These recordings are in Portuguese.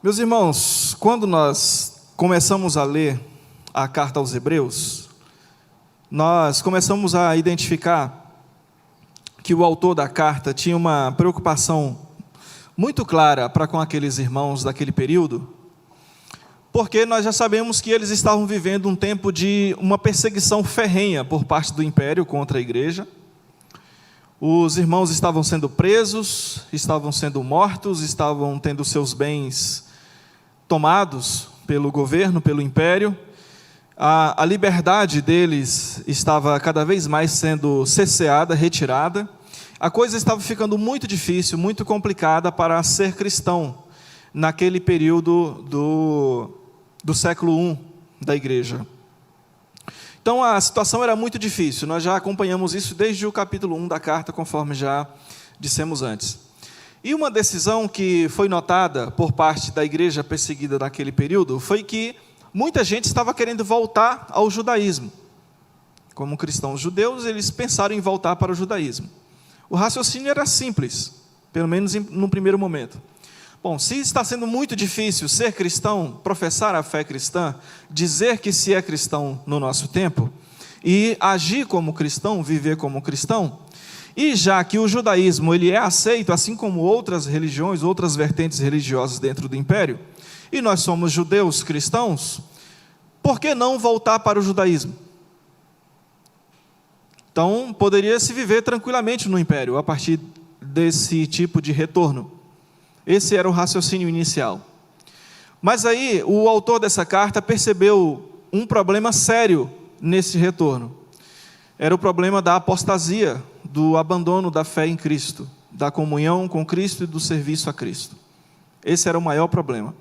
Meus irmãos, quando nós começamos a ler a carta aos Hebreus, nós começamos a identificar que o autor da carta tinha uma preocupação muito clara para com aqueles irmãos daquele período, porque nós já sabemos que eles estavam vivendo um tempo de uma perseguição ferrenha por parte do império contra a igreja. Os irmãos estavam sendo presos, estavam sendo mortos, estavam tendo seus bens tomados pelo governo, pelo império. A liberdade deles estava cada vez mais sendo cerceada, retirada. A coisa estava ficando muito difícil, muito complicada para ser cristão naquele período do século I da igreja. Então a situação era muito difícil, nós já acompanhamos isso desde o capítulo 1 da carta, conforme já dissemos antes. E uma decisão que foi notada por parte da igreja perseguida naquele período foi que muita gente estava querendo voltar ao judaísmo. Como cristãos judeus, eles pensaram em voltar para o judaísmo. O raciocínio era simples, pelo menos no primeiro momento. Bom, se está sendo muito difícil ser cristão, professar a fé cristã, dizer que se é cristão no nosso tempo, e agir como cristão, viver como cristão, e já que o judaísmo ele é aceito, assim como outras religiões, outras vertentes religiosas dentro do império, e nós somos judeus cristãos, por que não voltar para o judaísmo? Então, poderia se viver tranquilamente no império, a partir desse tipo de retorno. Esse era o raciocínio inicial. Mas aí, o autor dessa carta percebeu um problema sério nesse retorno. Era o problema da apostasia, do abandono da fé em Cristo, da comunhão com Cristo e do serviço a Cristo. Esse era o maior problema.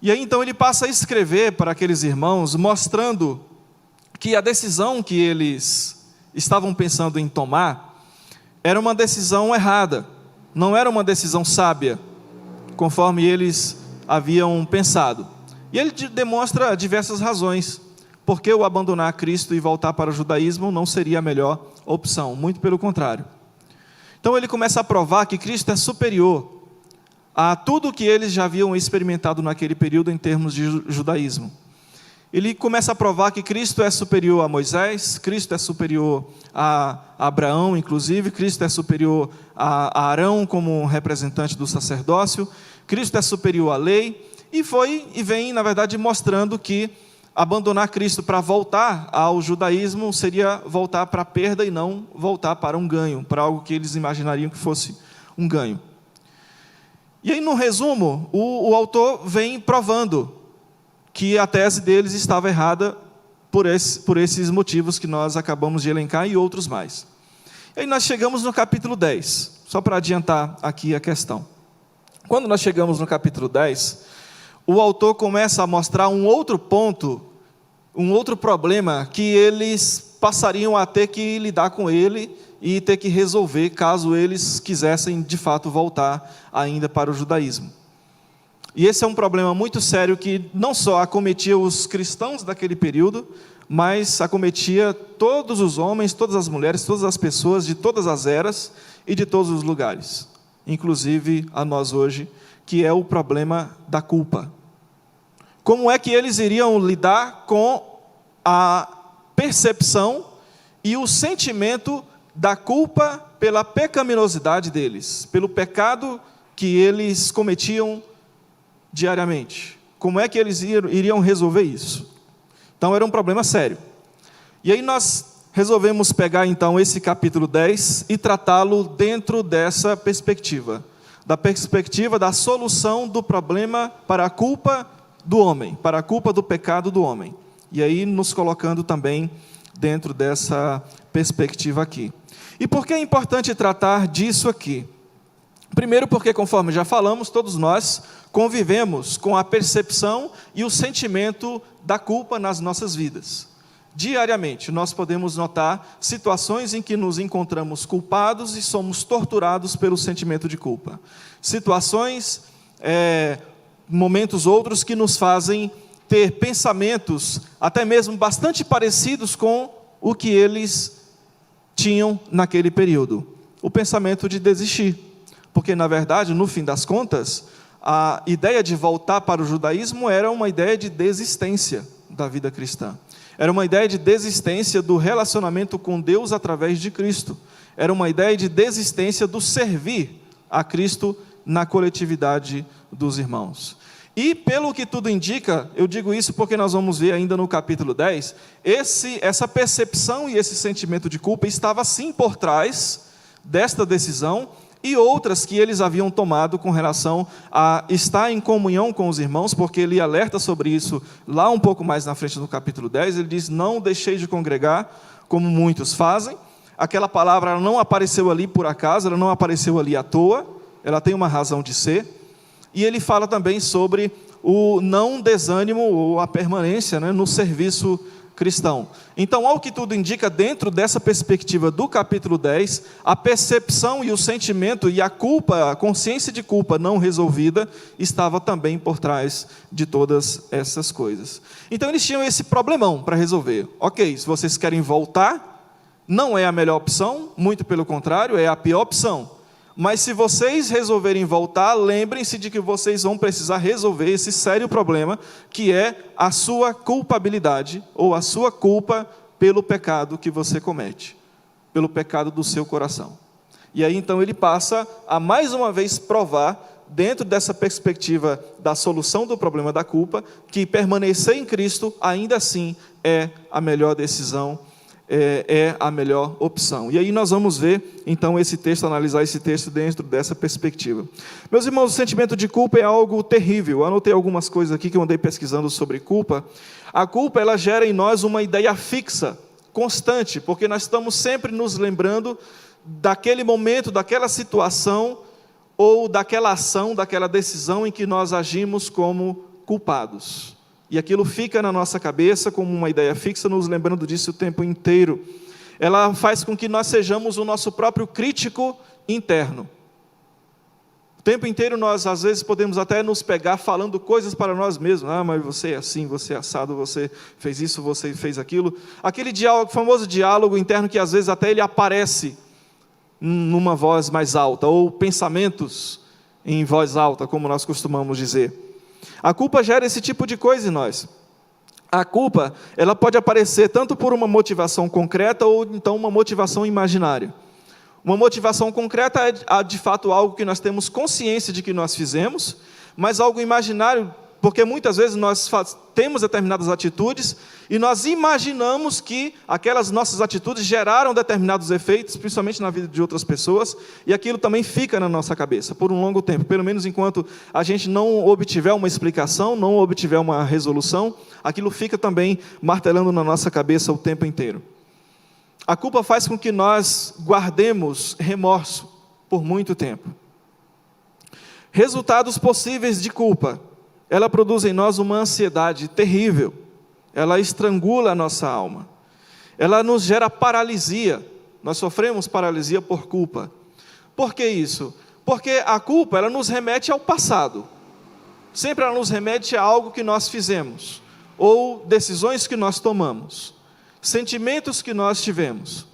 E aí, então, ele passa a escrever para aqueles irmãos, mostrando que a decisão que eles estavam pensando em tomar era uma decisão errada, não era uma decisão sábia, conforme eles haviam pensado. E ele demonstra diversas razões, porque o abandonar Cristo e voltar para o judaísmo não seria a melhor opção, muito pelo contrário. Então ele começa a provar que Cristo é superior a tudo que eles já haviam experimentado naquele período em termos de judaísmo. Ele começa a provar que Cristo é superior a Moisés, Cristo é superior a Abraão, inclusive, Cristo é superior a Arão como representante do sacerdócio, Cristo é superior à lei, e vem, na verdade, mostrando que abandonar Cristo para voltar ao judaísmo seria voltar para a perda e não voltar para um ganho, para algo que eles imaginariam que fosse um ganho. E aí, no resumo, o autor vem provando que a tese deles estava errada por esses motivos que nós acabamos de elencar e outros mais. E aí nós chegamos no capítulo 10, só para adiantar aqui a questão. Quando nós chegamos no capítulo 10, o autor começa a mostrar um outro ponto, um outro problema que eles passariam a ter que lidar com ele e ter que resolver caso eles quisessem de fato voltar ainda para o judaísmo. E esse é um problema muito sério que não só acometia os cristãos daquele período, mas acometia todos os homens, todas as mulheres, todas as pessoas de todas as eras e de todos os lugares, inclusive a nós hoje, que é o problema da culpa. Como é que eles iriam lidar com a percepção e o sentimento da culpa pela pecaminosidade deles, pelo pecado que eles cometiam diariamente? Como é que eles iriam resolver isso? Então era um problema sério. E aí nós resolvemos pegar então esse capítulo 10 e tratá-lo dentro dessa perspectiva, da perspectiva da solução do problema para a culpa do homem, para a culpa do pecado do homem. E aí nos colocando também dentro dessa perspectiva aqui. E por que é importante tratar disso aqui? Primeiro porque, conforme já falamos, todos nós convivemos com a percepção e o sentimento da culpa nas nossas vidas. Diariamente, nós podemos notar situações em que nos encontramos culpados e somos torturados pelo sentimento de culpa. Situações, momentos outros que nos fazem ter pensamentos até mesmo bastante parecidos com o que eles tinham naquele período. O pensamento de desistir. Porque, na verdade, no fim das contas, a ideia de voltar para o judaísmo era uma ideia de desistência da vida cristã. Era uma ideia de desistência do relacionamento com Deus através de Cristo. Era uma ideia de desistência do servir a Cristo na coletividade dos irmãos. E pelo que tudo indica, eu digo isso porque nós vamos ver ainda no capítulo 10, essa percepção e esse sentimento de culpa estava sim por trás desta decisão e outras que eles haviam tomado com relação a estar em comunhão com os irmãos, porque ele alerta sobre isso lá um pouco mais na frente do capítulo 10, ele diz: não deixei de congregar, como muitos fazem. Aquela palavra ela não apareceu ali por acaso, ela não apareceu ali à toa, ela tem uma razão de ser. E ele fala também sobre o não desânimo ou a permanência, né, no serviço cristão. Então, ao que tudo indica, dentro dessa perspectiva do capítulo 10, a percepção e o sentimento e a culpa, a consciência de culpa não resolvida, estava também por trás de todas essas coisas. Então, eles tinham esse problemão para resolver. Ok, se vocês querem voltar, não é a melhor opção, muito pelo contrário, é a pior opção. Mas se vocês resolverem voltar, lembrem-se de que vocês vão precisar resolver esse sério problema, que é a sua culpabilidade, ou a sua culpa pelo pecado que você comete, pelo pecado do seu coração. E aí então ele passa a mais uma vez provar, dentro dessa perspectiva da solução do problema da culpa, que permanecer em Cristo ainda assim é a melhor decisão, é a melhor opção. E aí nós vamos ver, então, esse texto, analisar esse texto dentro dessa perspectiva. Meus irmãos, o sentimento de culpa é algo terrível. Eu anotei algumas coisas aqui que eu andei pesquisando sobre culpa. A culpa, ela gera em nós uma ideia fixa, constante, porque nós estamos sempre nos lembrando daquele momento, daquela situação, ou daquela ação, daquela decisão em que nós agimos como culpados. E aquilo fica na nossa cabeça como uma ideia fixa, nos lembrando disso o tempo inteiro. Ela faz com que nós sejamos o nosso próprio crítico interno. O tempo inteiro nós, às vezes, podemos até nos pegar falando coisas para nós mesmos. Ah, mas você é assim, você é assado, você fez isso, você fez aquilo. Aquele diálogo, famoso diálogo interno que, às vezes, até ele aparece numa voz mais alta, ou pensamentos em voz alta, como nós costumamos dizer. A culpa gera esse tipo de coisa em nós. A culpa, ela pode aparecer tanto por uma motivação concreta ou então uma motivação imaginária. Uma motivação concreta é de fato algo que nós temos consciência de que nós fizemos, mas algo imaginário, porque muitas vezes nós temos determinadas atitudes e nós imaginamos que aquelas nossas atitudes geraram determinados efeitos, principalmente na vida de outras pessoas, e aquilo também fica na nossa cabeça por um longo tempo, pelo menos enquanto a gente não obtiver uma explicação, não obtiver uma resolução, aquilo fica também martelando na nossa cabeça o tempo inteiro. A culpa faz com que nós guardemos remorso por muito tempo. Resultados possíveis de culpa. Ela produz em nós uma ansiedade terrível. Ela estrangula a nossa alma. Ela nos gera paralisia. Nós sofremos paralisia por culpa. Por que isso? Porque a culpa, ela nos remete ao passado. Sempre ela nos remete a algo que nós fizemos, ou decisões que nós tomamos, sentimentos que nós tivemos.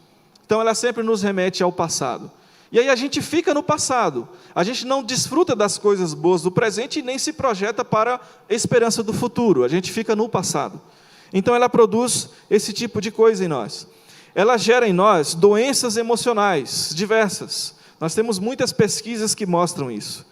Então ela sempre nos remete ao passado. E aí a gente fica no passado, a gente não desfruta das coisas boas do presente e nem se projeta para a esperança do futuro, a gente fica no passado. Então ela produz esse tipo de coisa em nós. Ela gera em nós doenças emocionais diversas. Nós temos muitas pesquisas que mostram isso.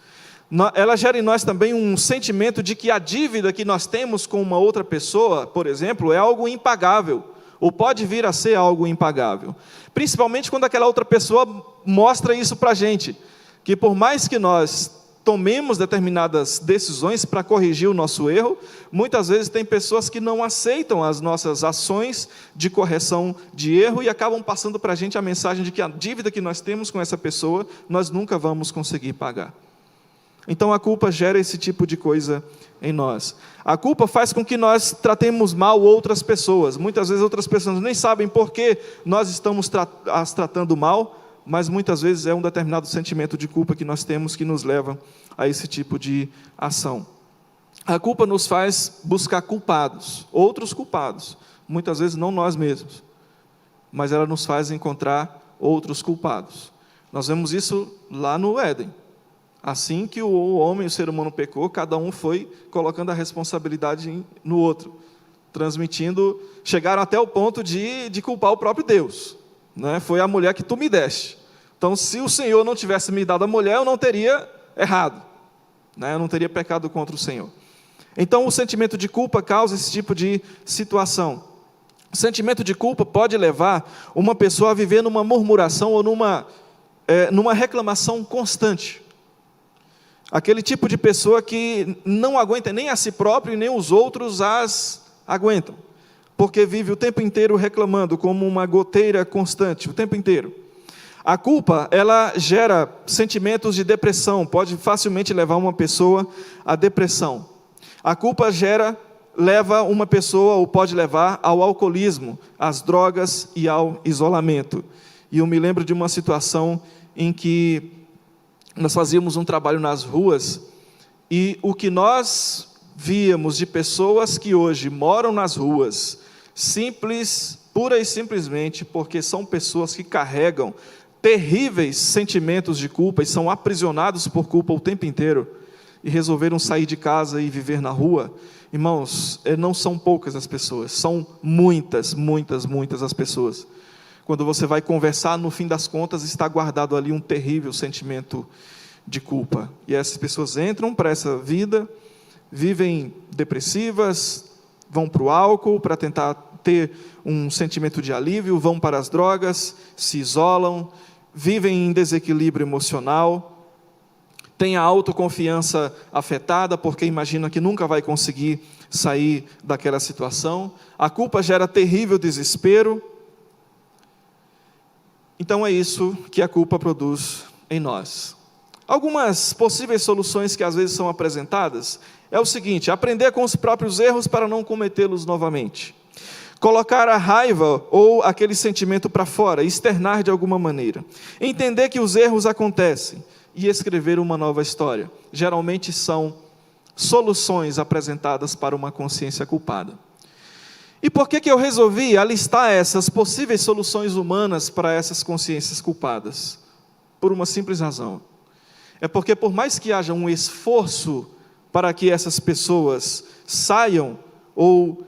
Ela gera em nós também um sentimento de que a dívida que nós temos com uma outra pessoa, por exemplo, é algo impagável, ou pode vir a ser algo impagável. Principalmente quando aquela outra pessoa mostra isso para a gente, que por mais que nós tomemos determinadas decisões para corrigir o nosso erro, muitas vezes tem pessoas que não aceitam as nossas ações de correção de erro e acabam passando para a gente a mensagem de que a dívida que nós temos com essa pessoa, nós nunca vamos conseguir pagar. Então a culpa gera esse tipo de coisa em nós. A culpa faz com que nós tratemos mal outras pessoas. Muitas vezes outras pessoas nem sabem por que nós estamos as tratando mal, mas muitas vezes é um determinado sentimento de culpa que nós temos que nos leva a esse tipo de ação. A culpa nos faz buscar culpados, outros culpados. Muitas vezes não nós mesmos, mas ela nos faz encontrar outros culpados. Nós vemos isso lá no Éden. Assim que o homem, o ser humano pecou, cada um foi colocando a responsabilidade no outro, transmitindo, chegaram até o ponto de culpar o próprio Deus, né? Foi a mulher que tu me deste. Então, se o Senhor não tivesse me dado a mulher, eu não teria errado, né? Eu não teria pecado contra o Senhor. Então, o sentimento de culpa causa esse tipo de situação. O sentimento de culpa pode levar uma pessoa a viver numa murmuração ou numa reclamação constante. Aquele tipo de pessoa que não aguenta nem a si próprio e nem os outros as aguentam, porque vive o tempo inteiro reclamando, como uma goteira constante, o tempo inteiro. A culpa, ela gera sentimentos de depressão, pode facilmente levar uma pessoa à depressão. A culpa leva uma pessoa, ou pode levar, ao alcoolismo, às drogas e ao isolamento. E eu me lembro de uma situação em que nós fazíamos um trabalho nas ruas, e o que nós víamos de pessoas que hoje moram nas ruas, pura e simplesmente porque são pessoas que carregam terríveis sentimentos de culpa e são aprisionados por culpa o tempo inteiro, e resolveram sair de casa e viver na rua. Irmãos, não são poucas as pessoas, são muitas, muitas, muitas as pessoas. Quando você vai conversar, no fim das contas, está guardado ali um terrível sentimento de culpa. E essas pessoas entram para essa vida, vivem depressivas, vão para o álcool para tentar ter um sentimento de alívio, vão para as drogas, se isolam, vivem em desequilíbrio emocional, têm a autoconfiança afetada, porque imagina que nunca vai conseguir sair daquela situação. A culpa gera terrível desespero. Então é isso que a culpa produz em nós. Algumas possíveis soluções que às vezes são apresentadas é o seguinte: aprender com os próprios erros para não cometê-los novamente. Colocar a raiva ou aquele sentimento para fora, externar de alguma maneira. Entender que os erros acontecem e escrever uma nova história. Geralmente são soluções apresentadas para uma consciência culpada. E por que eu resolvi alistar essas possíveis soluções humanas para essas consciências culpadas? Por uma simples razão. É porque por mais que haja um esforço para que essas pessoas saiam ou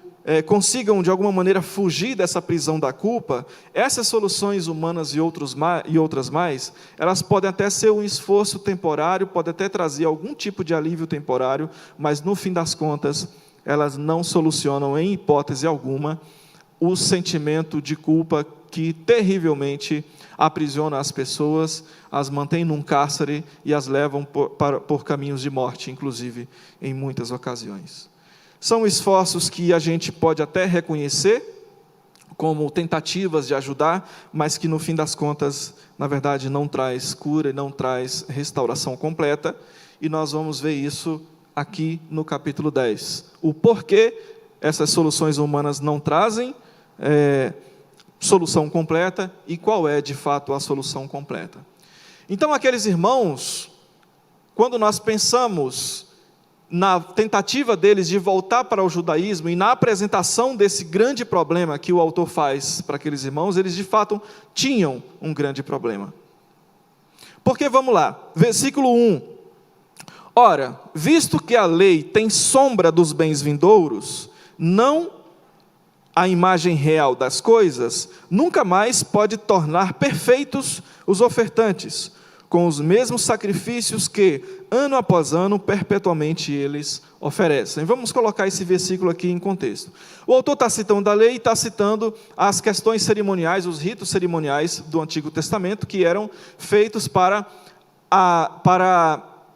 consigam de alguma maneira fugir dessa prisão da culpa, essas soluções humanas e outras mais, elas podem até ser um esforço temporário, podem até trazer algum tipo de alívio temporário, mas no fim das contas, elas não solucionam em hipótese alguma o sentimento de culpa que terrivelmente aprisiona as pessoas, as mantém num cárcere e as levam por caminhos de morte, inclusive em muitas ocasiões. São esforços que a gente pode até reconhecer como tentativas de ajudar, mas que no fim das contas, na verdade, não traz cura e não traz restauração completa, e nós vamos ver isso aqui no capítulo 10. O porquê essas soluções humanas não trazem solução completa e qual é, de fato, a solução completa. Então, aqueles irmãos, quando nós pensamos na tentativa deles de voltar para o judaísmo e na apresentação desse grande problema que o autor faz para aqueles irmãos, eles, de fato, tinham um grande problema. Porque, vamos lá, versículo 1. Ora, visto que a lei tem sombra dos bens vindouros, não a imagem real das coisas, nunca mais pode tornar perfeitos os ofertantes, com os mesmos sacrifícios que, ano após ano, perpetuamente eles oferecem. Vamos colocar esse versículo aqui em contexto. O autor está citando a lei e está citando as questões cerimoniais, os ritos cerimoniais do Antigo Testamento, que eram feitos para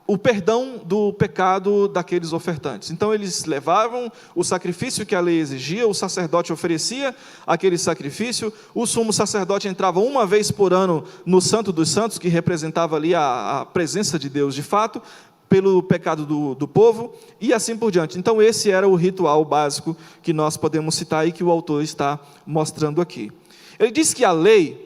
o perdão do pecado daqueles ofertantes. Então eles levavam o sacrifício que a lei exigia, o sacerdote oferecia aquele sacrifício, o sumo sacerdote entrava uma vez por ano no Santo dos Santos, que representava ali a presença de Deus de fato, pelo pecado do povo, e assim por diante. Então esse era o ritual básico que nós podemos citar e que o autor está mostrando aqui. Ele diz que a lei,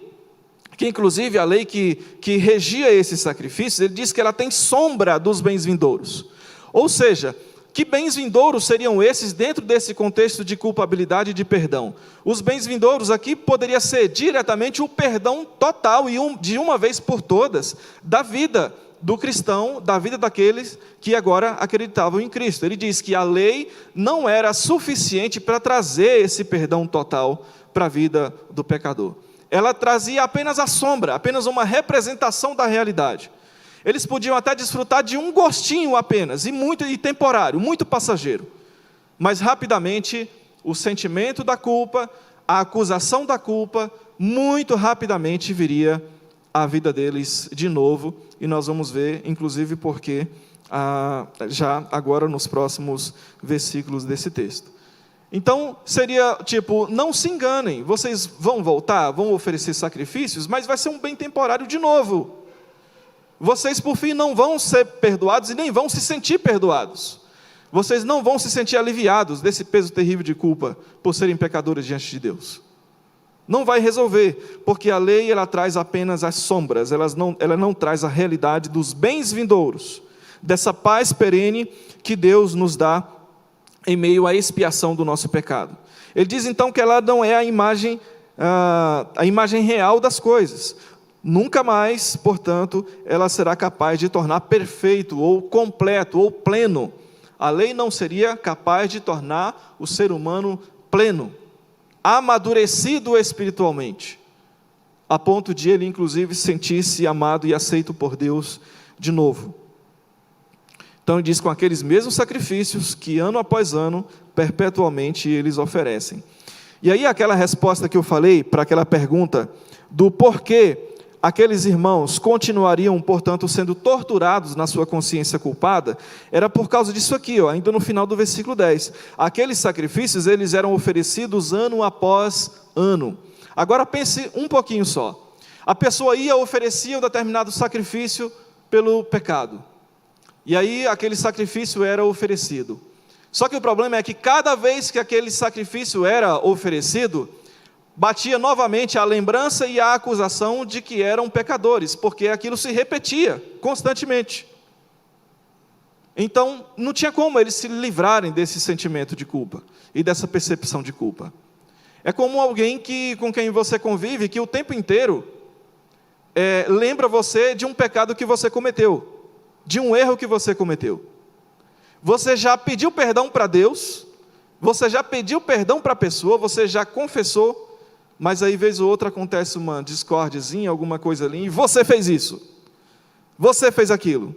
que inclusive a lei que regia esses sacrifícios, ele diz que ela tem sombra dos bens vindouros. Ou seja, que bens vindouros seriam esses dentro desse contexto de culpabilidade e de perdão? Os bens vindouros aqui poderia ser diretamente o perdão total e de uma vez por todas da vida do cristão, da vida daqueles que agora acreditavam em Cristo. Ele diz que a lei não era suficiente para trazer esse perdão total para a vida do pecador. Ela trazia apenas a sombra, apenas uma representação da realidade. Eles podiam até desfrutar de um gostinho apenas, e temporário, muito passageiro. Mas rapidamente, o sentimento da culpa, a acusação da culpa, muito rapidamente viria a vida deles de novo. E nós vamos ver, inclusive, porque já agora nos próximos versículos desse texto. Então, seria tipo, não se enganem, vocês vão voltar, vão oferecer sacrifícios, mas vai ser um bem temporário de novo. Vocês, por fim, não vão ser perdoados e nem vão se sentir perdoados. Vocês não vão se sentir aliviados desse peso terrível de culpa por serem pecadores diante de Deus. Não vai resolver, porque a lei ela traz apenas as sombras, ela não traz a realidade dos bens vindouros, dessa paz perene que Deus nos dá em meio à expiação do nosso pecado. Ele diz então que ela não é a imagem real das coisas. Nunca mais, portanto, ela será capaz de tornar perfeito, ou completo, ou pleno. A lei não seria capaz de tornar o ser humano pleno, amadurecido espiritualmente, a ponto de ele, inclusive, sentir-se amado e aceito por Deus de novo. Então, ele diz, com aqueles mesmos sacrifícios que, ano após ano, perpetualmente eles oferecem. E aí, aquela resposta que eu falei, para aquela pergunta, do porquê aqueles irmãos continuariam, portanto, sendo torturados na sua consciência culpada, era por causa disso aqui, ainda no final do versículo 10. Aqueles sacrifícios, eles eram oferecidos ano após ano. Agora pense um pouquinho só. A pessoa oferecia um determinado sacrifício pelo pecado. E aí, aquele sacrifício era oferecido. Só que o problema é que cada vez que aquele sacrifício era oferecido, batia novamente a lembrança e a acusação de que eram pecadores, porque aquilo se repetia constantemente. Então, não tinha como eles se livrarem desse sentimento de culpa e dessa percepção de culpa. É como alguém com quem você convive, que o tempo inteiro lembra você de um pecado que você cometeu, de um erro que você cometeu. Você já pediu perdão para Deus, você já pediu perdão para a pessoa, você já confessou, mas aí, vez ou outra, acontece uma discórdiazinha, alguma coisa ali, e você fez isso, você fez aquilo.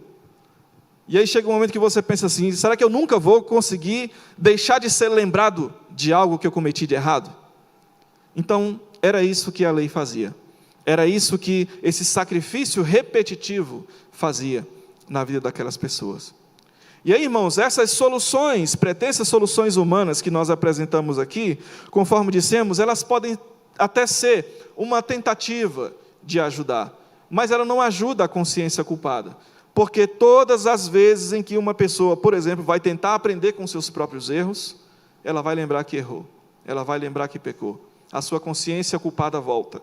E aí chega um momento que você pensa assim, será que eu nunca vou conseguir deixar de ser lembrado de algo que eu cometi de errado? Então, era isso que a lei fazia. Era isso que esse sacrifício repetitivo fazia na vida daquelas pessoas. E aí, irmãos, essas soluções, pretensas soluções humanas que nós apresentamos aqui, conforme dissemos, elas podem até ser uma tentativa de ajudar, mas ela não ajuda a consciência culpada, porque todas as vezes em que uma pessoa, por exemplo, vai tentar aprender com seus próprios erros, ela vai lembrar que errou, ela vai lembrar que pecou, a sua consciência culpada volta.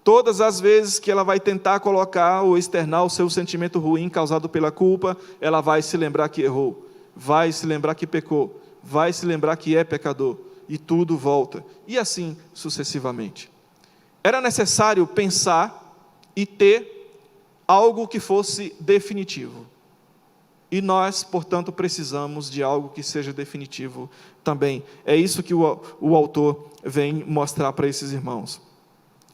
Todas as vezes que ela vai tentar colocar ou externar o seu sentimento ruim causado pela culpa, ela vai se lembrar que errou, vai se lembrar que pecou, vai se lembrar que é pecador, e tudo volta, e assim sucessivamente. Era necessário pensar e ter algo que fosse definitivo. E nós, portanto, precisamos de algo que seja definitivo também. É isso que o autor vem mostrar para esses irmãos.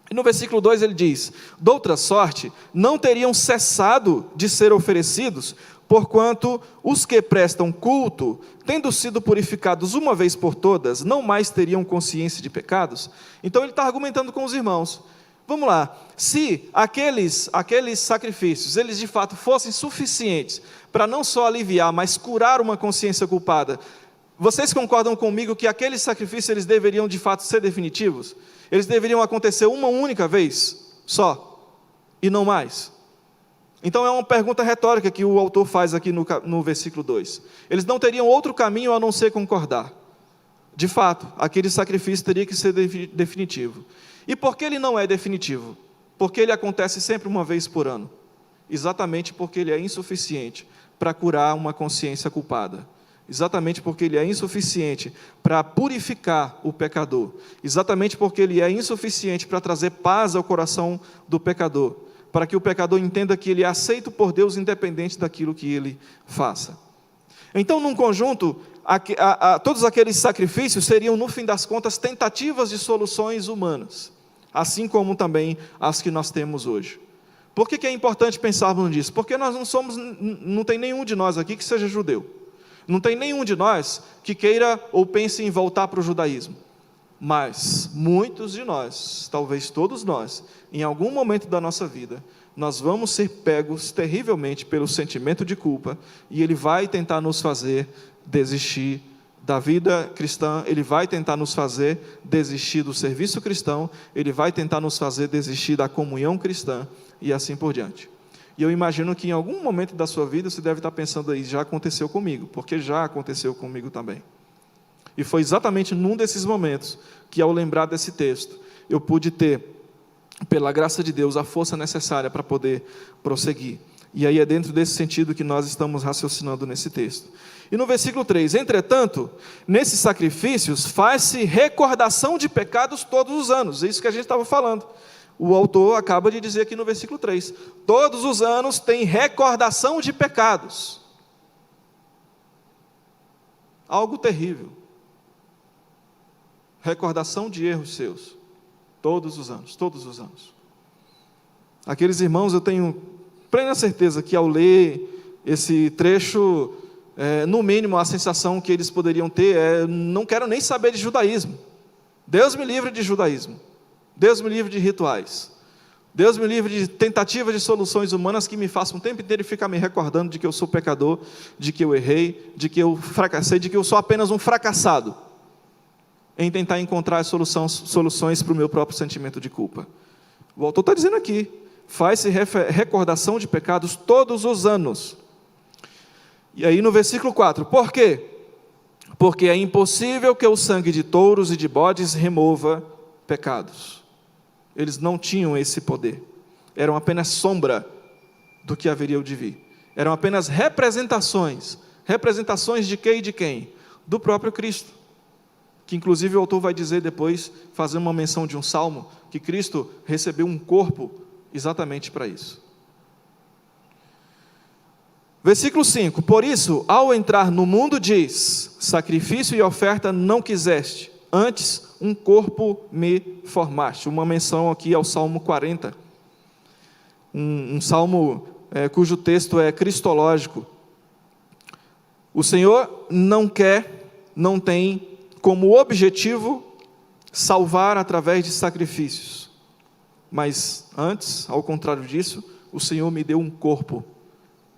E no versículo 2 ele diz, doutra sorte, não teriam cessado de ser oferecidos, porquanto os que prestam culto, tendo sido purificados uma vez por todas, não mais teriam consciência de pecados. Então ele está argumentando com os irmãos. Vamos lá, se aqueles sacrifícios, eles de fato fossem suficientes para não só aliviar, mas curar uma consciência culpada, vocês concordam comigo que aqueles sacrifícios eles deveriam de fato ser definitivos? Eles deveriam acontecer uma única vez só, e não mais? Então é uma pergunta retórica que o autor faz aqui no versículo 2. Eles não teriam outro caminho a não ser concordar. De fato, aquele sacrifício teria que ser definitivo. E por que ele não é definitivo? Porque ele acontece sempre uma vez por ano. Exatamente porque ele é insuficiente para curar uma consciência culpada. Exatamente porque ele é insuficiente para purificar o pecador. Exatamente porque ele é insuficiente para trazer paz ao coração do pecador. para que o pecador entenda que ele é aceito por Deus independente daquilo que ele faça. Então, num conjunto, todos aqueles sacrifícios seriam, no fim das contas, tentativas de soluções humanas, assim como também as que nós temos hoje. Por que é importante pensarmos nisso? Porque nós não tem nenhum de nós aqui que seja judeu. Não tem nenhum de nós que queira ou pense em voltar para o judaísmo. Mas muitos de nós, talvez todos nós, em algum momento da nossa vida, nós vamos ser pegos terrivelmente pelo sentimento de culpa, e ele vai tentar nos fazer desistir da vida cristã, ele vai tentar nos fazer desistir do serviço cristão, ele vai tentar nos fazer desistir da comunhão cristã, e assim por diante. E eu imagino que em algum momento da sua vida você deve estar pensando aí, já aconteceu comigo, porque já aconteceu comigo também. E foi exatamente num desses momentos que, ao lembrar desse texto, eu pude ter, pela graça de Deus, a força necessária para poder prosseguir. E aí é dentro desse sentido que nós estamos raciocinando nesse texto. E no versículo 3, entretanto, nesses sacrifícios faz-se recordação de pecados todos os anos. É isso que a gente estava falando. O autor acaba de dizer aqui no versículo 3, todos os anos tem recordação de pecados. Algo terrível. Recordação de erros seus, todos os anos, todos os anos. Aqueles irmãos, eu tenho plena certeza que ao ler esse trecho, no mínimo a sensação que eles poderiam ter é, não quero nem saber de judaísmo, Deus me livre de judaísmo, Deus me livre de rituais, Deus me livre de tentativas de soluções humanas que me façam o tempo inteiro ficar me recordando de que eu sou pecador, de que eu errei, de que eu fracassei, de que eu sou apenas um fracassado em tentar encontrar soluções para o meu próprio sentimento de culpa. O autor está dizendo aqui, faz-se recordação de pecados todos os anos. E aí no versículo 4, por quê? Porque é impossível que o sangue de touros e de bodes remova pecados. Eles não tinham esse poder, eram apenas sombra do que haveria de vir. Eram apenas representações de quê e de quem? Do próprio Cristo. Que inclusive o autor vai dizer depois, fazer uma menção de um salmo, que Cristo recebeu um corpo exatamente para isso. Versículo 5, por isso, ao entrar no mundo diz, sacrifício e oferta não quiseste, antes um corpo me formaste. Uma menção aqui ao Salmo 40, um salmo cujo texto é cristológico. O Senhor não tem como objetivo salvar através de sacrifícios, mas antes, ao contrário disso, o Senhor me deu um corpo,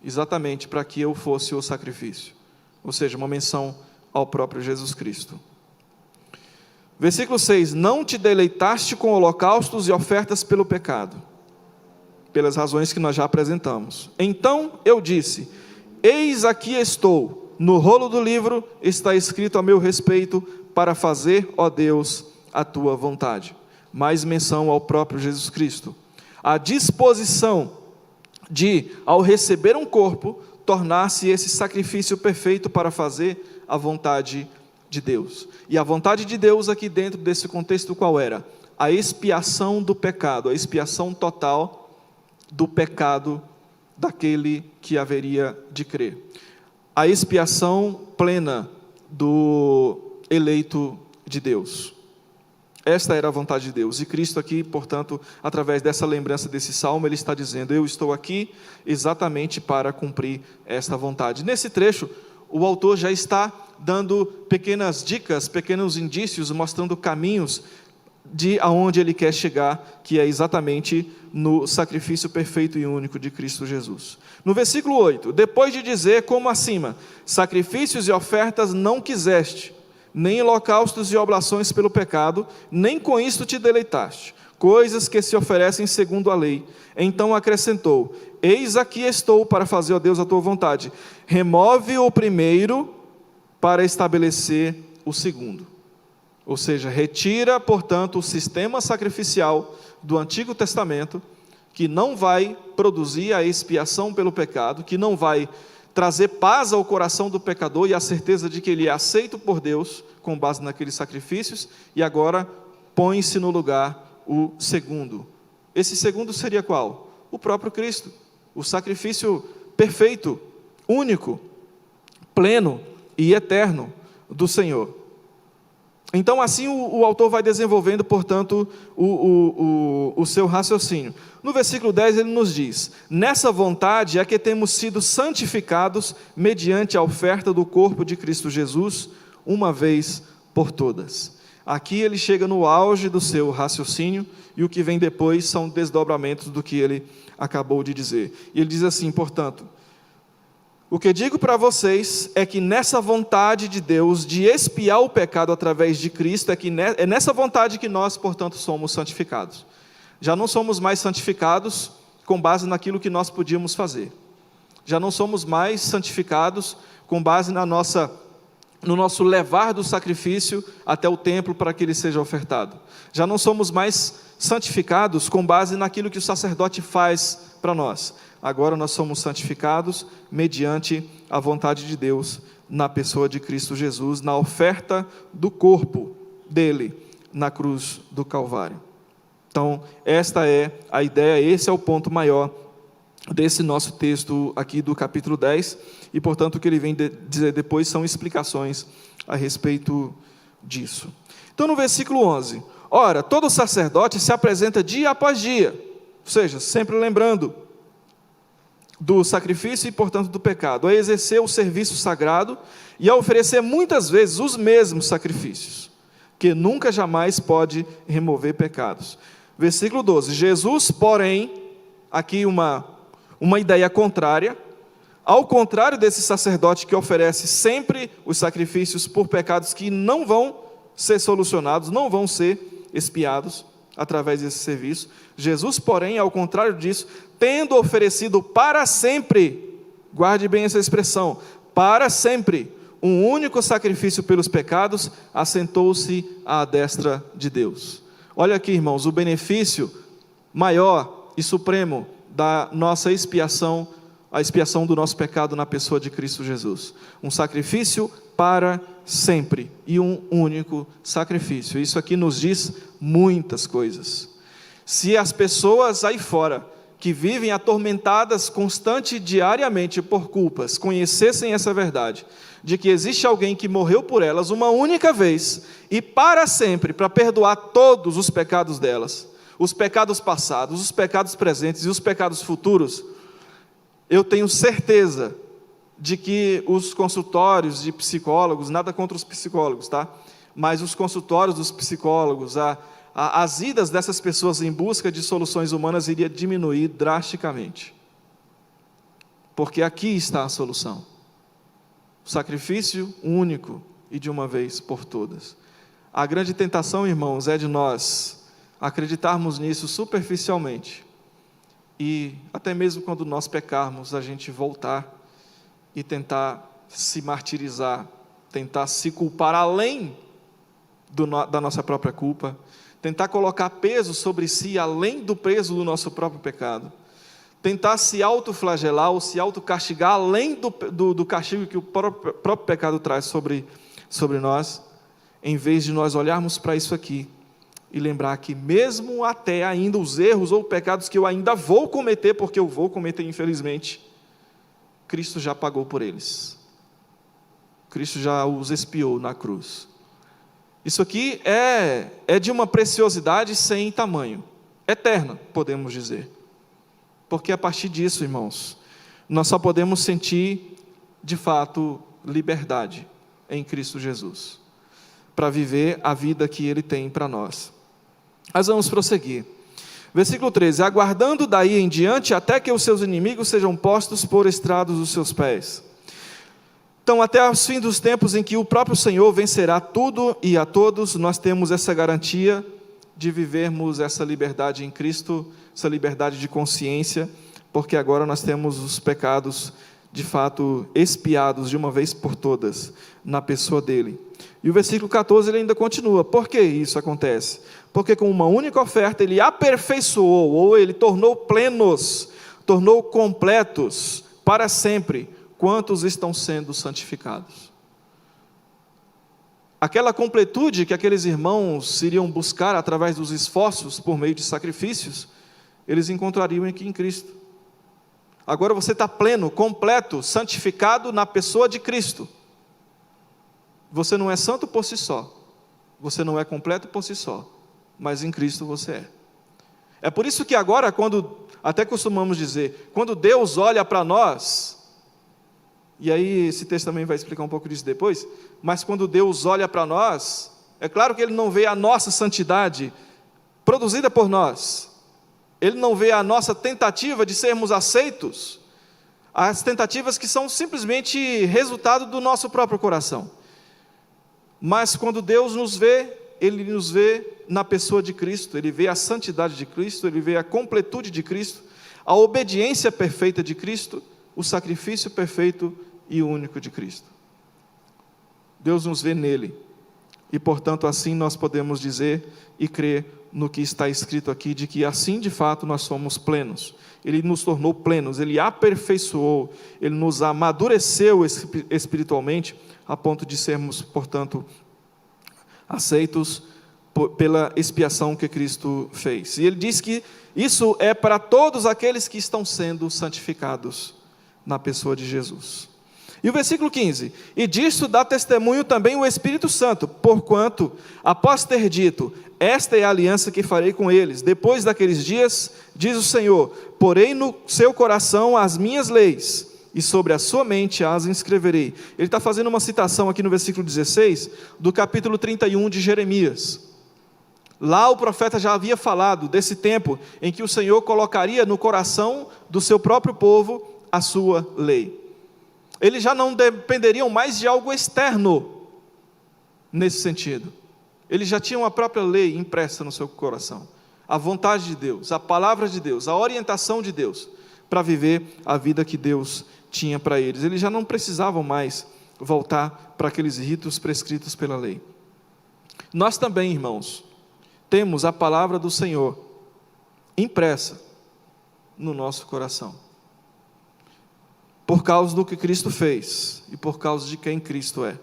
exatamente para que eu fosse o sacrifício, ou seja, uma menção ao próprio Jesus Cristo. Versículo 6, não te deleitaste com holocaustos e ofertas pelo pecado, pelas razões que nós já apresentamos. Então eu disse, eis aqui estou, no rolo do livro está escrito a meu respeito, para fazer, ó Deus, a tua vontade. Mais menção ao próprio Jesus Cristo. A disposição de, ao receber um corpo, tornar-se esse sacrifício perfeito para fazer a vontade de Deus. E a vontade de Deus aqui dentro desse contexto qual era? A expiação do pecado, a expiação total do pecado daquele que haveria de crer. A expiação plena do eleito de Deus. Esta era a vontade de Deus. E Cristo aqui, portanto, através dessa lembrança desse salmo, ele está dizendo, eu estou aqui exatamente para cumprir esta vontade. Nesse trecho, o autor já está dando pequenas dicas, pequenos indícios, mostrando caminhos de aonde ele quer chegar, que é exatamente no sacrifício perfeito e único de Cristo Jesus. No versículo 8, depois de dizer como acima, sacrifícios e ofertas não quiseste, nem holocaustos e oblações pelo pecado, nem com isto te deleitaste, coisas que se oferecem segundo a lei. Então acrescentou, eis aqui estou para fazer, ó Deus, a tua vontade. Remove o primeiro para estabelecer o segundo. Ou seja, retira, portanto, o sistema sacrificial do Antigo Testamento, que não vai produzir a expiação pelo pecado, que não vai trazer paz ao coração do pecador e a certeza de que ele é aceito por Deus, com base naqueles sacrifícios, e agora põe-se no lugar o segundo. Esse segundo seria qual? o próprio Cristo, o sacrifício perfeito, único, pleno e eterno do Senhor. Então, assim o autor vai desenvolvendo, portanto, o seu raciocínio. No versículo 10 ele nos diz: nessa vontade é que temos sido santificados mediante a oferta do corpo de Cristo Jesus, uma vez por todas. Aqui ele chega no auge do seu raciocínio, e o que vem depois são desdobramentos do que ele acabou de dizer. E ele diz assim, portanto: o que digo para vocês é que nessa vontade de Deus de expiar o pecado através de Cristo, é nessa vontade que nós, portanto, somos santificados. Já não somos mais santificados com base naquilo que nós podíamos fazer. Já não somos mais santificados com base no nosso levar do sacrifício até o templo para que ele seja ofertado. Já não somos mais santificados com base naquilo que o sacerdote faz para nós. Agora nós somos santificados mediante a vontade de Deus na pessoa de Cristo Jesus, na oferta do corpo dele na cruz do Calvário. Então, esta é a ideia, esse é o ponto maior desse nosso texto aqui do capítulo 10, e portanto o que ele vem dizer depois são explicações a respeito disso. Então no versículo 11, ora, todo sacerdote se apresenta dia após dia, ou seja, sempre lembrando do sacrifício e portanto do pecado, a exercer o serviço sagrado e a oferecer muitas vezes os mesmos sacrifícios, que nunca jamais pode remover pecados. Versículo 12, Jesus, porém, aqui uma ideia contrária, ao contrário desse sacerdote que oferece sempre os sacrifícios por pecados que não vão ser solucionados, não vão ser expiados através desse serviço, Jesus, porém, ao contrário disso, tendo oferecido para sempre, guarde bem essa expressão, para sempre, um único sacrifício pelos pecados, assentou-se à destra de Deus. Olha aqui, irmãos, o benefício maior e supremo da nossa expiação, a expiação do nosso pecado na pessoa de Cristo Jesus. Um sacrifício para sempre e um único sacrifício. Isso aqui nos diz muitas coisas. Se as pessoas aí fora, que vivem atormentadas constante e diariamente por culpas, conhecessem essa verdade, de que existe alguém que morreu por elas uma única vez e para sempre, para perdoar todos os pecados delas, os pecados passados, os pecados presentes e os pecados futuros, eu tenho certeza de que os consultórios de psicólogos, nada contra os psicólogos, tá? Mas os consultórios dos psicólogos, as idas dessas pessoas em busca de soluções humanas iria diminuir drasticamente. Porque aqui está a solução. O sacrifício único e de uma vez por todas. A grande tentação, irmãos, é de nós acreditarmos nisso superficialmente. E até mesmo quando nós pecarmos, a gente voltar e tentar se martirizar, tentar se culpar além da nossa própria culpa, tentar colocar peso sobre si além do peso do nosso próprio pecado, tentar se autoflagelar ou se autocastigar além do castigo que o próprio pecado traz sobre nós, em vez de nós olharmos para isso aqui e lembrar que mesmo até ainda os erros ou pecados que eu ainda vou cometer, porque eu vou cometer infelizmente, Cristo já pagou por eles. Cristo já os expiou na cruz. Isso aqui é de uma preciosidade sem tamanho, eterna, podemos dizer. Porque a partir disso, irmãos, nós só podemos sentir, de fato, liberdade em Cristo Jesus, para viver a vida que Ele tem para nós. Mas vamos prosseguir. Versículo 13, aguardando daí em diante, até que os seus inimigos sejam postos por estrados dos seus pés. Então, até o fim dos tempos em que o próprio Senhor vencerá tudo e a todos, nós temos essa garantia de vivermos essa liberdade em Cristo, essa liberdade de consciência, porque agora nós temos os pecados, de fato, expiados de uma vez por todas, na pessoa dele. E o versículo 14 ele ainda continua, por que isso acontece? Porque com uma única oferta ele aperfeiçoou, ou ele tornou plenos, tornou completos, para sempre, quantos estão sendo santificados. Aquela completude que aqueles irmãos iriam buscar através dos esforços por meio de sacrifícios, eles encontrariam aqui em Cristo. Agora você está pleno, completo, santificado na pessoa de Cristo. Você não é santo por si só, você não é completo por si só, mas em Cristo você é. É por isso que agora, até costumamos dizer, quando Deus olha para nós, e aí esse texto também vai explicar um pouco disso depois, mas quando Deus olha para nós, é claro que Ele não vê a nossa santidade produzida por nós, Ele não vê a nossa tentativa de sermos aceitos, as tentativas que são simplesmente resultado do nosso próprio coração. Mas quando Deus nos vê, Ele nos vê na pessoa de Cristo, Ele vê a santidade de Cristo, Ele vê a completude de Cristo, a obediência perfeita de Cristo, o sacrifício perfeito e único de Cristo. Deus nos vê nele, e portanto assim nós podemos dizer e crer no que está escrito aqui, de que assim de fato nós somos plenos. Ele nos tornou plenos, Ele aperfeiçoou, Ele nos amadureceu espiritualmente, a ponto de sermos, portanto, aceitos pela expiação que Cristo fez. E Ele diz que isso é para todos aqueles que estão sendo santificados na pessoa de Jesus. E o versículo 15: e disto dá testemunho também o Espírito Santo, porquanto, após ter dito, esta é a aliança que farei com eles, depois daqueles dias, diz o Senhor, porei no seu coração as minhas leis, e sobre a sua mente as inscreverei. Ele está fazendo uma citação aqui no versículo 16, do capítulo 31 de Jeremias. Lá o profeta já havia falado desse tempo, em que o Senhor colocaria no coração do seu próprio povo a sua lei. Eles já não dependeriam mais de algo externo, nesse sentido. Eles já tinham a própria lei impressa no seu coração. A vontade de Deus, a palavra de Deus, a orientação de Deus, para viver a vida que Deus tinha para eles. Eles já não precisavam mais voltar para aqueles ritos prescritos pela lei. Nós também, irmãos, temos a palavra do Senhor impressa no nosso coração. Por causa do que Cristo fez e por causa de quem Cristo é.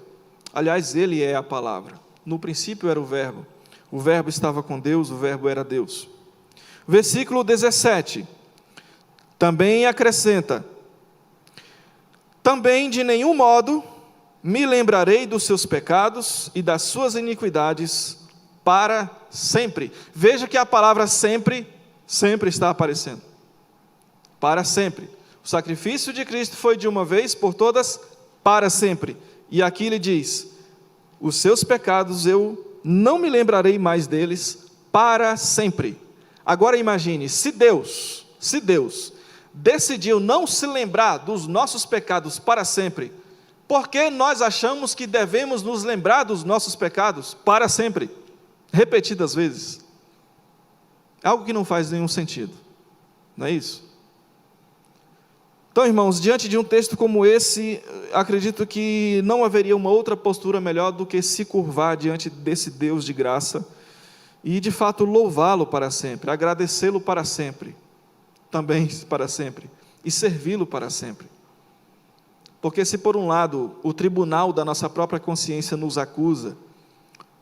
Aliás, Ele é a palavra. No princípio era o Verbo estava com Deus, o Verbo era Deus. Versículo 17, também acrescenta, também de nenhum modo me lembrarei dos seus pecados e das suas iniquidades para sempre. Veja que a palavra sempre, sempre está aparecendo. Para sempre. O sacrifício de Cristo foi de uma vez por todas, para sempre. E aqui ele diz, os seus pecados eu não me lembrarei mais deles para sempre. Agora imagine, se Deus decidiu não se lembrar dos nossos pecados para sempre, por que nós achamos que devemos nos lembrar dos nossos pecados para sempre? Repetidas vezes. Algo que não faz nenhum sentido, não é isso? Então, irmãos, diante de um texto como esse, acredito que não haveria uma outra postura melhor do que se curvar diante desse Deus de graça e, de fato, louvá-lo para sempre, agradecê-lo para sempre, também para sempre, e servi-lo para sempre. Porque se por um lado o tribunal da nossa própria consciência nos acusa,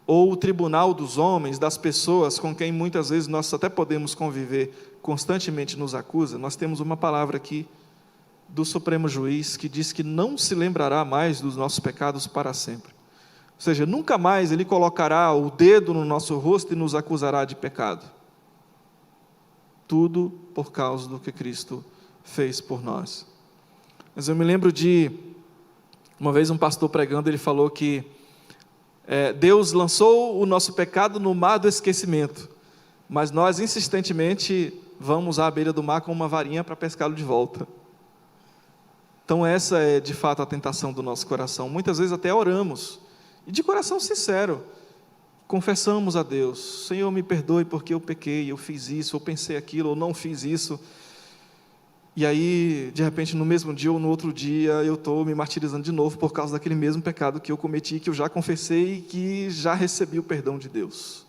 ou o tribunal dos homens, das pessoas com quem muitas vezes nós até podemos conviver, constantemente nos acusa, nós temos uma palavra aqui do Supremo Juiz, que diz que não se lembrará mais dos nossos pecados para sempre. Ou seja, nunca mais Ele colocará o dedo no nosso rosto e nos acusará de pecado. Tudo por causa do que Cristo fez por nós. Mas eu me lembro de, uma vez um pastor pregando, ele falou que Deus lançou o nosso pecado no mar do esquecimento, mas nós insistentemente vamos à beira do mar com uma varinha para pescá-lo de volta. Então essa é de fato a tentação do nosso coração. Muitas vezes até oramos, e de coração sincero, confessamos a Deus, Senhor, me perdoe porque eu pequei, eu fiz isso, eu pensei aquilo, eu não fiz isso. E aí, de repente, no mesmo dia ou no outro dia, eu estou me martirizando de novo por causa daquele mesmo pecado que eu cometi, que eu já confessei e que já recebi o perdão de Deus.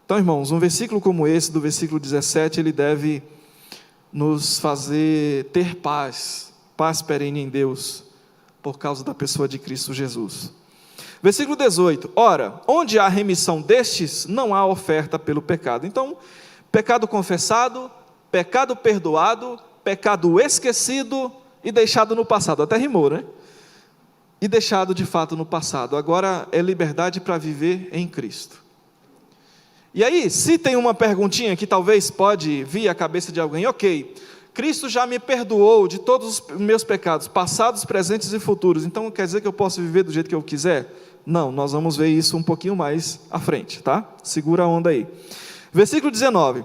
Então, irmãos, um versículo como esse, do versículo 17, ele deve nos fazer ter paz perene em Deus, por causa da pessoa de Cristo Jesus. Versículo 18, ora, onde há remissão destes, não há oferta pelo pecado. Então, Pecado confessado, pecado perdoado, pecado esquecido e deixado no passado. Até rimou, né? E deixado de fato no passado. Agora é liberdade para viver em Cristo. E aí, se tem uma perguntinha que talvez pode vir à cabeça de alguém, ok, Cristo já me perdoou de todos os meus pecados, passados, presentes e futuros, então quer dizer que eu posso viver do jeito que eu quiser? Não, nós vamos ver isso um pouquinho mais à frente, tá? Segura a onda aí. Versículo 19.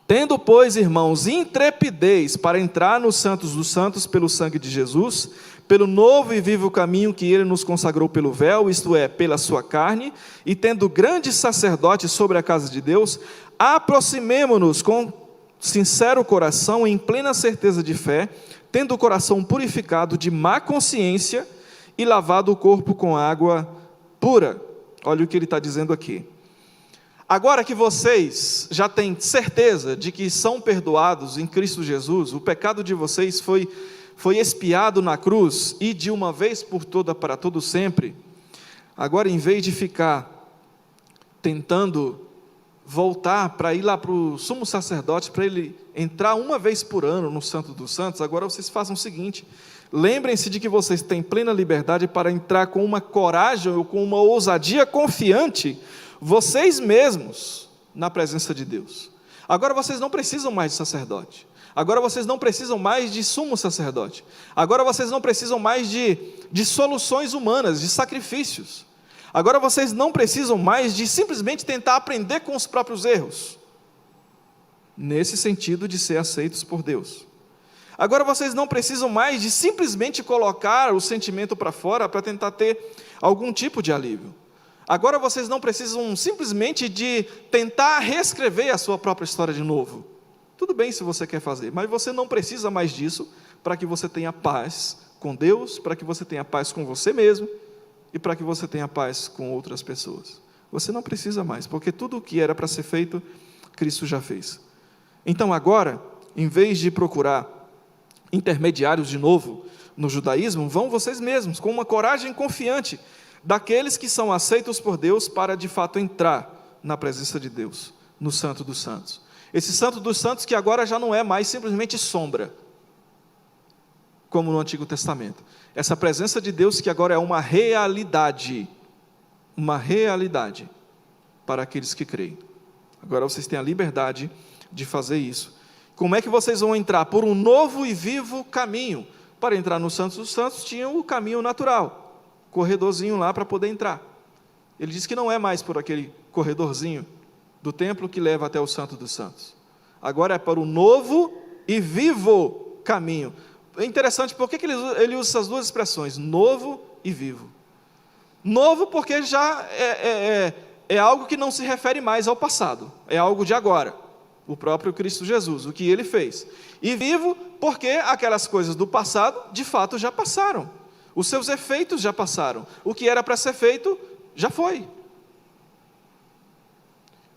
Tendo, pois, irmãos, intrepidez para entrar nos santos dos santos pelo sangue de Jesus, pelo novo e vivo caminho que ele nos consagrou pelo véu, isto é, pela sua carne, e tendo grande sacerdote sobre a casa de Deus, aproximemo-nos com sincero coração, em plena certeza de fé, tendo o coração purificado de má consciência e lavado o corpo com água pura. Olha o que ele está dizendo aqui. Agora que vocês já têm certeza de que são perdoados em Cristo Jesus, o pecado de vocês foi expiado na cruz, e de uma vez por toda, para todo sempre, agora em vez de ficar tentando voltar para ir lá para o sumo sacerdote, para ele entrar uma vez por ano no Santo dos Santos, agora vocês façam o seguinte: lembrem-se de que vocês têm plena liberdade para entrar com uma coragem ou com uma ousadia confiante, vocês mesmos, na presença de Deus. Agora vocês não precisam mais de sacerdote. Agora vocês não precisam mais de sumo sacerdote. Agora vocês não precisam mais de soluções humanas, de sacrifícios. Agora vocês não precisam mais de simplesmente tentar aprender com os próprios erros, nesse sentido de ser aceitos por Deus. Agora vocês não precisam mais de simplesmente colocar o sentimento para fora para tentar ter algum tipo de alívio. Agora vocês não precisam simplesmente de tentar reescrever a sua própria história de novo. Tudo bem se você quer fazer, mas você não precisa mais disso para que você tenha paz com Deus, para que você tenha paz com você mesmo e para que você tenha paz com outras pessoas. Você não precisa mais, porque tudo o que era para ser feito, Cristo já fez. Então agora, em vez de procurar intermediários de novo no judaísmo, vão vocês mesmos, com uma coragem confiante, daqueles que são aceitos por Deus para de fato entrar na presença de Deus, no Santo dos Santos. Esse Santo dos Santos que agora já não é mais simplesmente sombra, como no Antigo Testamento. Essa presença de Deus que agora é uma realidade para aqueles que creem. Agora vocês têm a liberdade de fazer isso. Como é que vocês vão entrar? Por um novo e vivo caminho. Para entrar no Santo dos Santos tinha o caminho natural, corredorzinho lá para poder entrar. Ele diz que não é mais por aquele corredorzinho do templo que leva até o Santo dos Santos. Agora é para o novo e vivo caminho. É interessante, por que ele usa essas duas expressões, novo e vivo? Novo porque já é algo que não se refere mais ao passado, é algo de agora, o próprio Cristo Jesus, o que ele fez. E vivo porque aquelas coisas do passado, de fato, já passaram. Os seus efeitos já passaram. O que era para ser feito, já foi.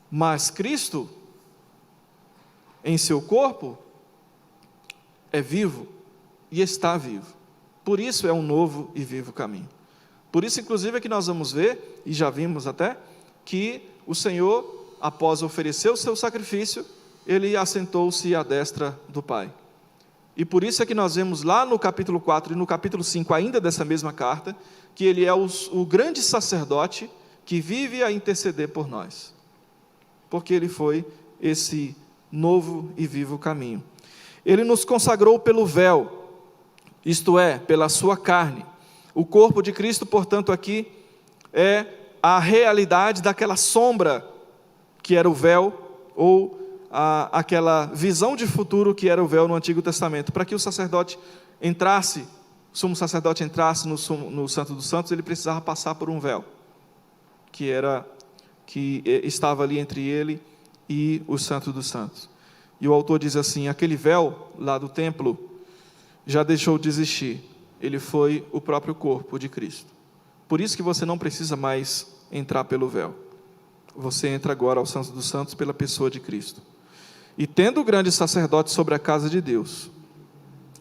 Mas Cristo, em seu corpo, é vivo e está vivo. Por isso é um novo e vivo caminho. Por isso, inclusive, é que nós vamos ver, e já vimos até, que o Senhor, após oferecer o seu sacrifício, ele assentou-se à destra do Pai. E por isso é que nós vemos lá no capítulo 4 e no capítulo 5, ainda dessa mesma carta, que ele é o grande sacerdote que vive a interceder por nós. Porque ele foi esse novo e vivo caminho. Ele nos consagrou pelo véu, isto é, pela sua carne. O corpo de Cristo, portanto, aqui é a realidade daquela sombra que era o véu, ou aquela visão de futuro que era o véu no Antigo Testamento. Para que o sacerdote entrasse, o sumo sacerdote entrasse no Santo dos Santos, ele precisava passar por um véu, que estava ali entre ele e o Santo dos Santos. E o autor diz assim: aquele véu lá do templo já deixou de existir, ele foi o próprio corpo de Cristo. Por isso que você não precisa mais entrar pelo véu, você entra agora ao Santo dos Santos pela pessoa de Cristo. E tendo o grande sacerdote sobre a casa de Deus,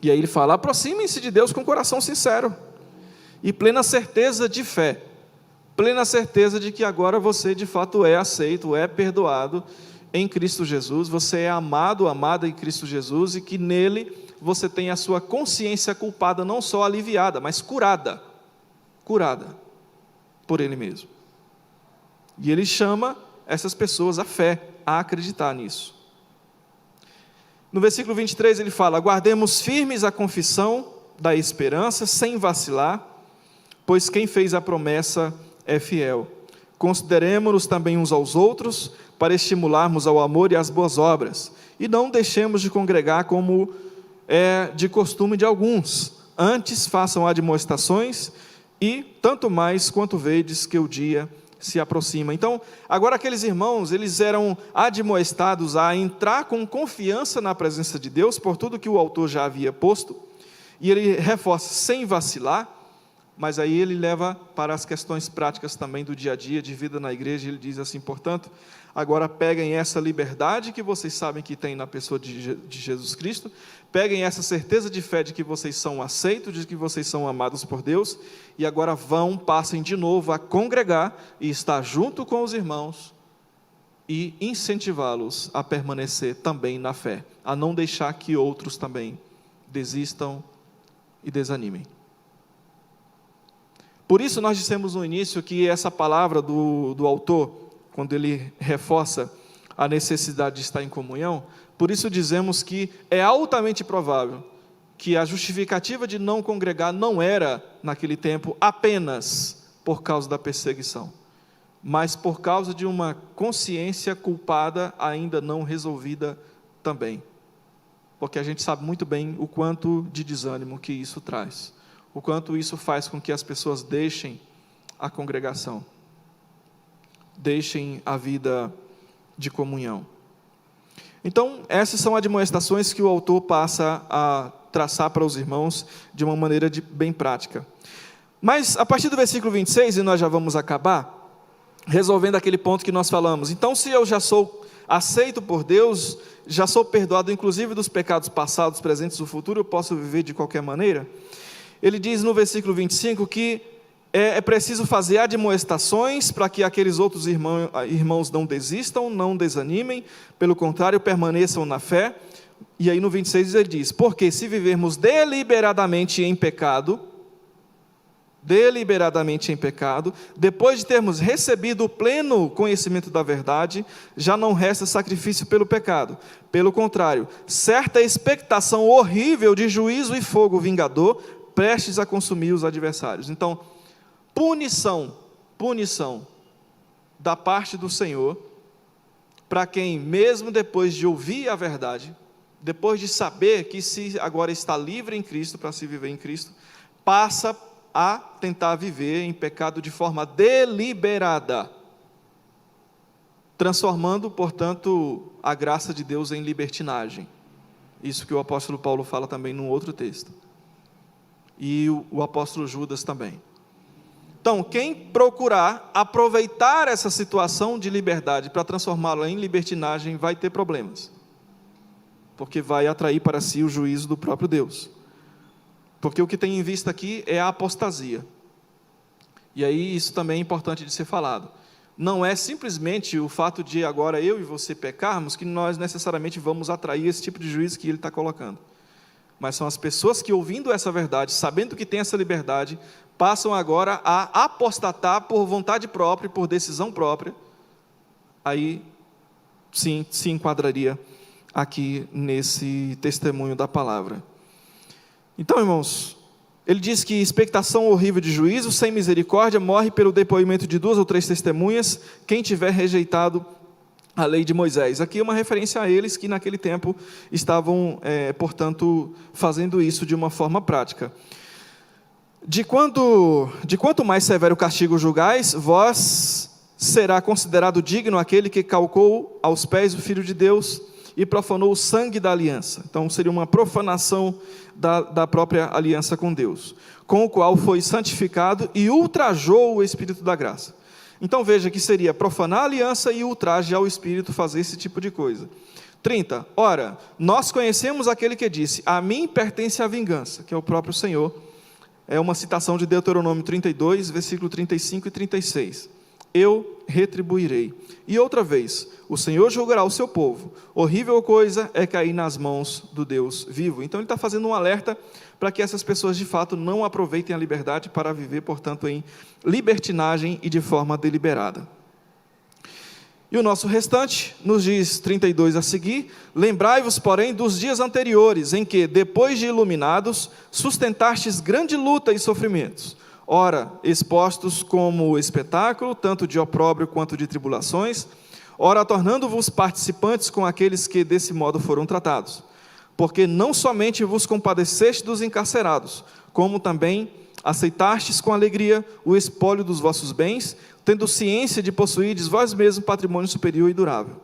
e aí ele fala: aproximem-se de Deus com coração sincero e plena certeza de fé, plena certeza de que agora você de fato é aceito, é perdoado, em Cristo Jesus, você é amado, amada em Cristo Jesus, e que nele você tem a sua consciência culpada não só aliviada, mas curada por Ele mesmo. E Ele chama essas pessoas à fé, a acreditar nisso. No versículo 23 ele fala: guardemos firmes a confissão da esperança, sem vacilar, pois quem fez a promessa é fiel. Consideremo-nos também uns aos outros, para estimularmos ao amor e às boas obras, e não deixemos de congregar como é de costume de alguns, antes façam admoestações, e tanto mais quanto vedes que o dia se aproxima. Então, agora aqueles irmãos, eles eram admoestados a entrar com confiança na presença de Deus, por tudo que o autor já havia posto, e ele reforça, sem vacilar, mas aí ele leva para as questões práticas também do dia a dia, de vida na igreja. Ele diz assim: portanto, agora peguem essa liberdade que vocês sabem que tem na pessoa de Jesus Cristo, peguem essa certeza de fé de que vocês são aceitos, de que vocês são amados por Deus, e agora passem de novo a congregar e estar junto com os irmãos e incentivá-los a permanecer também na fé, a não deixar que outros também desistam e desanimem. Por isso nós dissemos no início que essa palavra do autor, quando ele reforça a necessidade de estar em comunhão, por isso dizemos que é altamente provável que a justificativa de não congregar não era, naquele tempo, apenas por causa da perseguição, mas por causa de uma consciência culpada ainda não resolvida também, porque a gente sabe muito bem o quanto de desânimo que isso traz, o quanto isso faz com que as pessoas deixem a congregação, deixem a vida de comunhão. Então, essas são admoestações que o autor passa a traçar para os irmãos de uma maneira bem prática. Mas, a partir do versículo 26, e nós já vamos acabar, resolvendo aquele ponto que nós falamos. Então, se eu já sou aceito por Deus, já sou perdoado inclusive dos pecados passados, presentes e do futuro, eu posso viver de qualquer maneira? Ele diz no versículo 25 que é preciso fazer admoestações para que aqueles outros irmãos não desistam, não desanimem, pelo contrário, permaneçam na fé. E aí no 26 ele diz: porque se vivermos deliberadamente em pecado, depois de termos recebido o pleno conhecimento da verdade, já não resta sacrifício pelo pecado. Pelo contrário, certa expectação horrível de juízo e fogo vingador, prestes a consumir os adversários. Então, punição da parte do Senhor, para quem, mesmo depois de ouvir a verdade, depois de saber que se agora está livre em Cristo, para se viver em Cristo, passa a tentar viver em pecado de forma deliberada, transformando, portanto, a graça de Deus em libertinagem. Isso que o apóstolo Paulo fala também num outro texto. E o apóstolo Judas também. Então, quem procurar aproveitar essa situação de liberdade para transformá-la em libertinagem, vai ter problemas, porque vai atrair para si o juízo do próprio Deus, porque o que tem em vista aqui é a apostasia, e aí isso também é importante de ser falado. Não é simplesmente o fato de agora eu e você pecarmos, que nós necessariamente vamos atrair esse tipo de juízo que ele está colocando, mas são as pessoas que, ouvindo essa verdade, sabendo que tem essa liberdade, passam agora a apostatar por vontade própria, por decisão própria. Aí sim se enquadraria aqui nesse testemunho da palavra. Então, irmãos, ele diz que expectação horrível de juízo, sem misericórdia, morre pelo depoimento de 2 ou 3 testemunhas, quem tiver rejeitado a lei de Moisés. Aqui é uma referência a eles que naquele tempo estavam, portanto, fazendo isso de uma forma prática. De quanto mais severo castigo julgais, vós será considerado digno aquele que calcou aos pés o Filho de Deus e profanou o sangue da aliança. Então seria uma profanação da própria aliança com Deus, com o qual foi santificado e ultrajou o Espírito da graça. Então veja que seria profanar a aliança e ultraje ao Espírito fazer esse tipo de coisa. 30. Ora, nós conhecemos aquele que disse: a mim pertence a vingança, que é o próprio Senhor. É uma citação de Deuteronômio 32, versículo 35 e 36. eu retribuirei. E outra vez, o Senhor julgará o seu povo. Horrível coisa é cair nas mãos do Deus vivo. Então ele está fazendo um alerta para que essas pessoas de fato não aproveitem a liberdade para viver, portanto, em libertinagem e de forma deliberada. E o nosso restante, nos diz 32 a seguir: lembrai-vos, porém, dos dias anteriores, em que, depois de iluminados, sustentastes grande luta e sofrimentos. Ora, expostos como espetáculo, tanto de opróbrio quanto de tribulações, ora, tornando-vos participantes com aqueles que desse modo foram tratados. Porque não somente vos compadeceste dos encarcerados, como também aceitastes com alegria o espólio dos vossos bens, tendo ciência de possuirdes vós mesmos patrimônio superior e durável.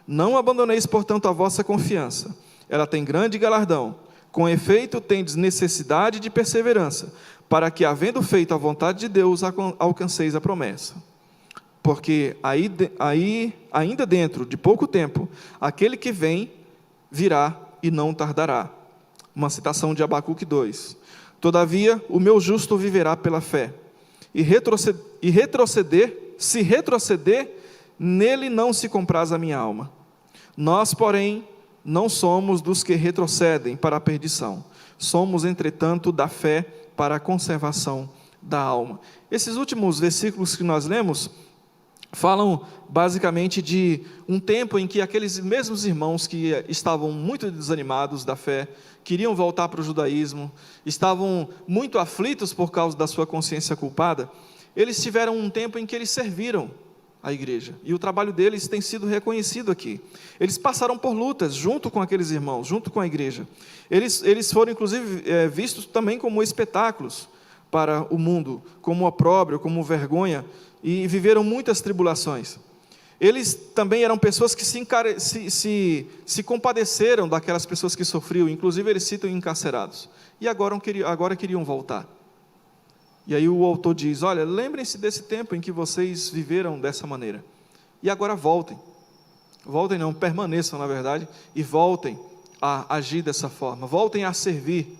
Não abandoneis, portanto, a vossa confiança. Ela tem grande galardão. Com efeito, tendes necessidade de perseverança, para que, havendo feito a vontade de Deus, alcanceis a promessa. Porque ainda dentro de pouco tempo, aquele que vem, virá e não tardará. Uma citação de Abacuque 2. Todavia, o meu justo viverá pela fé. Se retroceder, nele não se compraz a minha alma. Nós, porém, não somos dos que retrocedem para a perdição. Somos, entretanto, da fé para a conservação da alma. Esses últimos versículos que nós lemos falam basicamente de um tempo em que aqueles mesmos irmãos que estavam muito desanimados da fé, queriam voltar para o judaísmo, estavam muito aflitos por causa da sua consciência culpada, eles tiveram um tempo em que eles serviram a igreja, e o trabalho deles tem sido reconhecido aqui. Eles passaram por lutas junto com aqueles irmãos, junto com a igreja. Eles foram inclusive vistos também como espetáculos para o mundo, como opróbrio, como vergonha, e viveram muitas tribulações. Eles também eram pessoas que se compadeceram daquelas pessoas que sofriam, inclusive eles citam encarcerados, e agora queriam voltar. E aí o autor diz: olha, lembrem-se desse tempo em que vocês viveram dessa maneira, e agora voltem não, permaneçam na verdade, e voltem a agir dessa forma, voltem a servir,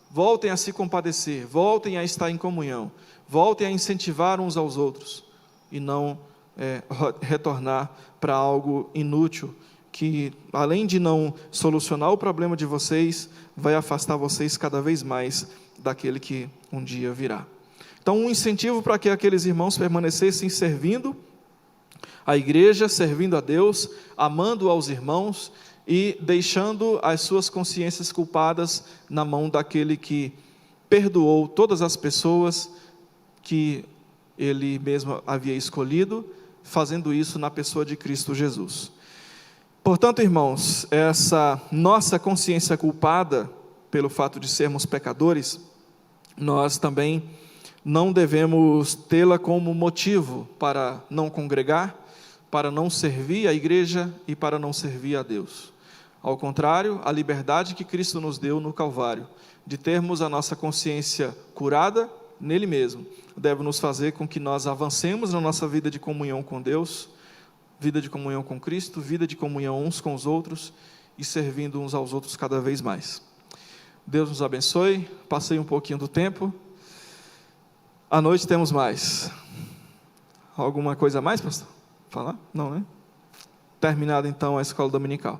voltem a se compadecer, voltem a estar em comunhão, voltem a incentivar uns aos outros, e não retornar para algo inútil, que além de não solucionar o problema de vocês, vai afastar vocês cada vez mais daquele que um dia virá. Então, um incentivo para que aqueles irmãos permanecessem servindo a igreja, servindo a Deus, amando aos irmãos e deixando as suas consciências culpadas na mão daquele que perdoou todas as pessoas que ele mesmo havia escolhido, fazendo isso na pessoa de Cristo Jesus. Portanto, irmãos, essa nossa consciência culpada pelo fato de sermos pecadores, nós também não devemos tê-la como motivo para não congregar, para não servir a igreja e para não servir a Deus. Ao contrário, a liberdade que Cristo nos deu no Calvário, de termos a nossa consciência curada nele mesmo, deve nos fazer com que nós avancemos na nossa vida de comunhão com Deus, vida de comunhão com Cristo, vida de comunhão uns com os outros e servindo uns aos outros cada vez mais. Deus nos abençoe. Passei um pouquinho do tempo. À noite temos mais. Alguma coisa a mais, pastor? Falar? Não, né? Terminada então a escola dominical.